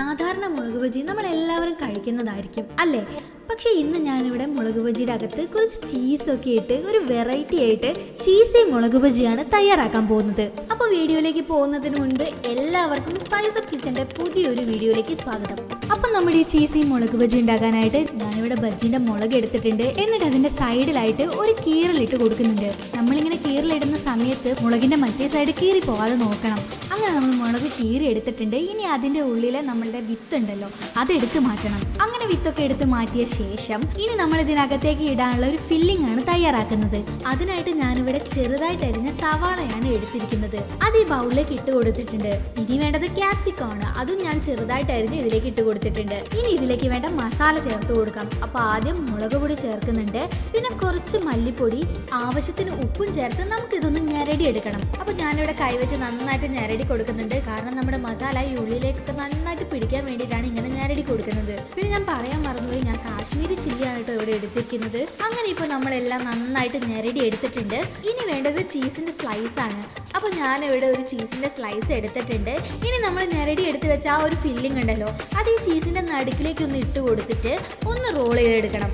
സാധാരണ മുളക് ബജി നമ്മളെല്ലാവരും കഴിക്കുന്നതായിരിക്കും അല്ലേ? പക്ഷേ ഇന്ന് ഞാനിവിടെ മുളക് ബജിയുടെ അകത്ത് കുറച്ച് ചീസൊക്കെ ഇട്ട് ഒരു വെറൈറ്റി ആയിട്ട് ചീസി മുളക് ബജിയാണ് തയ്യാറാക്കാൻ പോകുന്നത്. അപ്പോൾ വീഡിയോയിലേക്ക് പോകുന്നതിന് മുൻപ് എല്ലാവർക്കും സ്പൈസ് അപ്പ് കിച്ചന്റെ പുതിയൊരു വീഡിയോയിലേക്ക് സ്വാഗതം. അപ്പം നമ്മുടെ ഈ ചീസി മുളക് ബജി ഉണ്ടാക്കാനായിട്ട് ഞാനിവിടെ ബജിന്റെ മുളക് എടുത്തിട്ടുണ്ട്. എന്നിട്ട് അതിന്റെ സൈഡിലായിട്ട് ഒരു കീറലിട്ട് കൊടുക്കുന്നുണ്ട്. നമ്മളിങ്ങനെ കീറലിടുന്ന സമയത്ത് മുളകിന്റെ മറ്റേ സൈഡ് കീറി പോകാതെ നോക്കണം. അങ്ങനെ നമ്മൾ മുളക് കീറി എടുത്തിട്ടുണ്ട്. ഇനി അതിന്റെ ഉള്ളിലെ നമ്മളുടെ വിത്ത് ഉണ്ടല്ലോ അതെടുത്ത് മാറ്റണം. അങ്ങനെ വിത്തൊക്കെ എടുത്ത് മാറ്റിയ ശേഷം ഇനി നമ്മൾ ഇതിനകത്തേക്ക് ഇടാനുള്ള ഒരു ഫില്ലിംഗ് ആണ് തയ്യാറാക്കുന്നത്. അതിനായിട്ട് ഞാനിവിടെ ചെറുതായിട്ട് അരിഞ്ഞ സവാളയാണ് എടുത്തിരിക്കുന്നത്. അത് ഈ ബൗളിലേക്ക് ഇട്ട് കൊടുത്തിട്ടുണ്ട്. ഇനി വേണ്ടത് ക്യാപ്സിക്കം ആണ്. അതും ഞാൻ ചെറുതായിട്ട് അരിഞ്ഞ് ഇതിലേക്ക് ഇട്ട് കൊടുത്തിട്ടുണ്ട്. ഇനി ഇതിലേക്ക് വേണ്ട മസാല ചേർത്ത് കൊടുക്കാം. അപ്പൊ ആദ്യം മുളക് പൊടി ചേർക്കുന്നുണ്ട്, പിന്നെ കുറച്ച് മല്ലിപ്പൊടി, ആവശ്യത്തിന് ഉപ്പും ചേർത്ത് നമുക്ക് ഇതൊന്ന് ഞെരടി എടുക്കണം. അപ്പൊ ഞാനിവിടെ കൈവച്ച് നന്നായിട്ട് ഞെരടി കൊടുക്കുന്നുണ്ട്. കാരണം നമ്മുടെ മസാല ഈ ഉള്ളിലേക്കൊക്കെ നന്നായിട്ട് പിടിക്കാൻ വേണ്ടിയിട്ടാണ് ഇങ്ങനെ ഞെരടി കൊടുക്കുന്നത്. പിന്നെ ഞാൻ പറയാൻ മറന്നുപോയി, ഞാൻ കാശ്മീരി ചില്ലിയാണ് കേട്ടോ ഇവിടെ എടുത്തിരിക്കുന്നത്. അങ്ങനെ ഇപ്പോൾ നമ്മളെല്ലാം നന്നായിട്ട് ഞെരടി എടുത്തിട്ടുണ്ട്. ഇനി വേണ്ടത് ചീസിന്റെ സ്ലൈസ് ആണ്. അപ്പൊ ഞാനിവിടെ ഒരു ചീസിന്റെ സ്ലൈസ് എടുത്തിട്ടുണ്ട്. ഇനി നമ്മൾ ഞെരടി എടുത്ത് വെച്ച ആ ഒരു ഫില്ലിംഗ് ഉണ്ടല്ലോ അത് ഈ ചീസിന്റെ നടുക്കിലേക്ക് ഒന്ന് ഇട്ട് കൊടുത്തിട്ട് ഒന്ന് റോൾ ചെയ്തെടുക്കണം.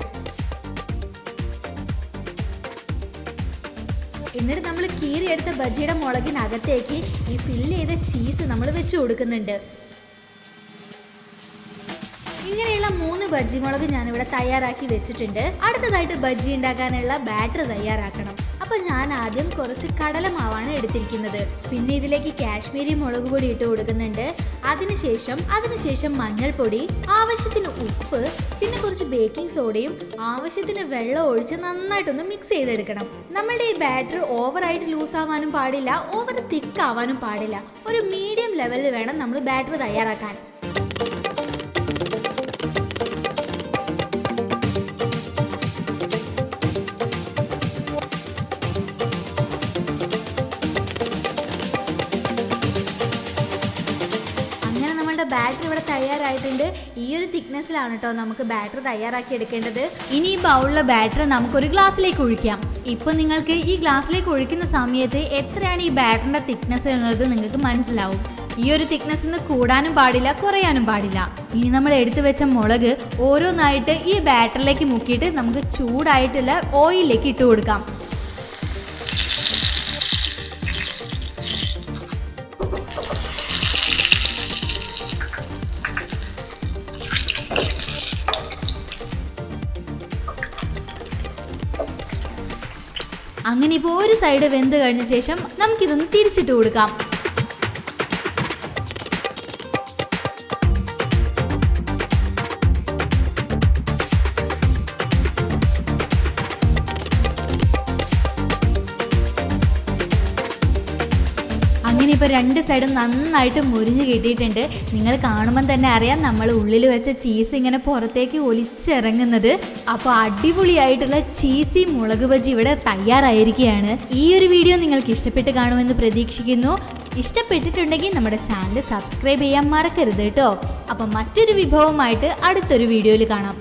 എന്നിട്ട് നമ്മൾ കീറിയെടുത്ത ബജിയുടെ മുളകിനകത്തേക്ക് ഈ ഫില്ല് ചെയ്ത ചീസ് നമ്മൾ വെച്ച് കൊടുക്കുന്നുണ്ട്. ഇങ്ങനെയുള്ള 3 ബജ്ജി മുളക് ഞാനിവിടെ തയ്യാറാക്കി വെച്ചിട്ടുണ്ട്. അടുത്തതായിട്ട് ബജ്ജി ഉണ്ടാക്കാനുള്ള ബാറ്റർ തയ്യാറാക്കണം. അപ്പൊ ഞാൻ ആദ്യം കുറച്ച് കടലമാവാണ് എടുത്തിരിക്കുന്നത്. പിന്നെ ഇതിലേക്ക് കാശ്മീരി മുളക് പൊടി ഇട്ട് കൊടുക്കുന്നുണ്ട്. അതിനുശേഷം മഞ്ഞൾപ്പൊടി, ആവശ്യത്തിന് ഉപ്പ്, പിന്നെ കുറച്ച് ബേക്കിംഗ് സോഡയും ആവശ്യത്തിന് വെള്ളം ഒഴിച്ച് നന്നായിട്ടൊന്ന് മിക്സ് ചെയ്തെടുക്കണം. നമ്മളുടെ ഈ ബാറ്റർ ഓവറായിട്ട് ലൂസ് ആവാനും പാടില്ല, ഓവർ തിക്ക് ആവാനും പാടില്ല. ഒരു മീഡിയം ലെവലിൽ വേണം നമ്മൾ ബാറ്റർ തയ്യാറാക്കാൻ. ബാറ്റർ ഇവിടെ തയ്യാറായിട്ടുണ്ട്. ഈ ഒരു തിക്നെസ്സിലാണ് കേട്ടോ നമുക്ക് ബാറ്റർ തയ്യാറാക്കി എടുക്കേണ്ടത്. ഇനി ഈ ബൗളിലെ ബാറ്റർ നമുക്കൊരു ഗ്ലാസ്സിലേക്ക് ഒഴിക്കാം. ഇപ്പൊ നിങ്ങൾക്ക് ഈ ഗ്ലാസ്സിലേക്ക് ഒഴിക്കുന്ന സമയത്ത് എത്രയാണ് ഈ ബാറ്ററിന്റെ തിക്നെസ് എന്നുള്ളത് നിങ്ങൾക്ക് മനസ്സിലാവും. ഈ ഒരു തിക്നെസ്സിന് കൂടാനും പാടില്ല, കുറയാനും പാടില്ല. ഇനി നമ്മൾ എടുത്തു വെച്ച മുളക് ഓരോന്നായിട്ട് ഈ ബാറ്ററിലേക്ക് മുക്കിയിട്ട് നമുക്ക് ചൂടായിട്ടുള്ള ഓയിലിലേക്ക് ഇട്ട് കൊടുക്കാം. അങ്ങനെ ഇപ്പോൾ ഒരു സൈഡ് വെന്ത് കഴിഞ്ഞ ശേഷം നമുക്കിതൊന്ന് തിരിച്ചിട്ട് കൊടുക്കാം. അങ്ങനെ ഇപ്പോൾ 2 സൈഡും നന്നായിട്ട് മുരിഞ്ഞ് കിട്ടിയിട്ടുണ്ട്. നിങ്ങൾ കാണുമ്പം തന്നെ അറിയാം നമ്മൾ ഉള്ളിൽ വെച്ച ചീസ് ഇങ്ങനെ പുറത്തേക്ക് ഒലിച്ചിറങ്ങുന്നത്. അപ്പോൾ അടിപൊളിയായിട്ടുള്ള ചീസി മുളക് ബജി ഇവിടെ തയ്യാറായിരിക്കുകയാണ്. ഈ ഒരു വീഡിയോ നിങ്ങൾക്ക് ഇഷ്ടപ്പെട്ട് കാണുമെന്ന് പ്രതീക്ഷിക്കുന്നു. ഇഷ്ടപ്പെട്ടിട്ടുണ്ടെങ്കിൽ നമ്മുടെ ചാനൽ സബ്സ്ക്രൈബ് ചെയ്യാൻ മറക്കരുത് കേട്ടോ. അപ്പം മറ്റൊരു വിഭവമായിട്ട് അടുത്തൊരു വീഡിയോയിൽ കാണാം.